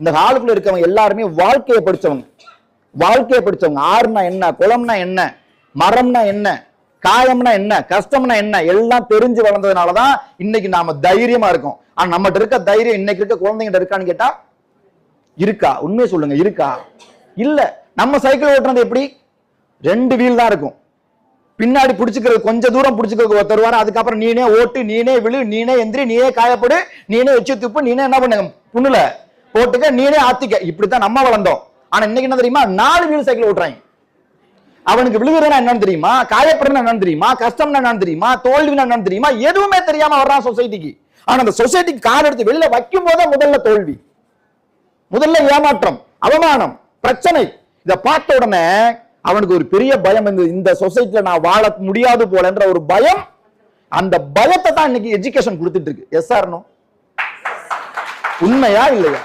இந்த ஹாலுக்குள்ள இருக்கவங்க எல்லாருமே வாழ்க்கையை படிச்சவங்க. ஆறுனா என்ன, குளம்னா என்ன, மரம்னா என்ன, காயம்னா என்ன, கஷ்டம்னா என்ன எல்லாம் தெரிஞ்சு வளர்ந்ததுனாலதான் இன்னைக்கு நாம தைரியமா இருக்கோம். ஆனா நம்மகிட்ட இருக்க தைரியம் இன்னைக்கு இருக்க குழந்தைங்கிட்ட இருக்கான்னு கேட்டா இருக்கா? உண்மையை சொல்லுங்க, இருக்கா? இல்ல. நம்ம சைக்கிள் ஓட்டுறது எப்படி? 2 வீல் தான் இருக்கும். பின்னாடி பிடிச்சுக்கிறது கொஞ்சம் தூரம் பிடிச்சுக்கிறது ஒருத்தர் வர, அதுக்கப்புறம் நீனே ஓட்டு, நீனே விழு, நீனே எந்திரி, நீனே காயப்படு, நீனே வச்சு துப்பு, நீனே என்ன பண்ணுங்க புண்ணுல போட்டுக்க, நீனே ஆத்திக்க. இப்படித்தான் நம்ம வளர்ந்தோம். ஆனா இன்னைக்கு என்ன தெரியுமா? 4 வீல் சைக்கிள் ஓட்டுறாங்க. அவனுக்கு விழுகிறதுனா என்னன்னு தெரியுமா? காயப்படுறதுனா என்னன்னு தெரியுமா? கஷ்டம்னா என்னன்னு தெரியுமா? தோல்வினா என்னன்னு தெரியுமா? எதுவுமே தெரியாம வர்றான் சொசைட்டிக்கு. ஆனா அந்த சொசைட்டிக்கு கால் எடுத்து வெளியில வைக்கும் போதே முதல்ல தோல்வி, முதல்ல ஏமாற்றம், அவமானம், பிரச்சனை. இதை பார்த்த உடனே அவனுக்கு ஒரு பெரிய பயம், இந்த சொசைட்டில நான் வாழ முடியாது போலன்ற ஒரு பயம். அந்த பயத்தை தான் இன்னைக்கு எஜுகேஷன் கொடுத்துட்டு இருக்கு. Yes or no? உண்மையா இல்லையா?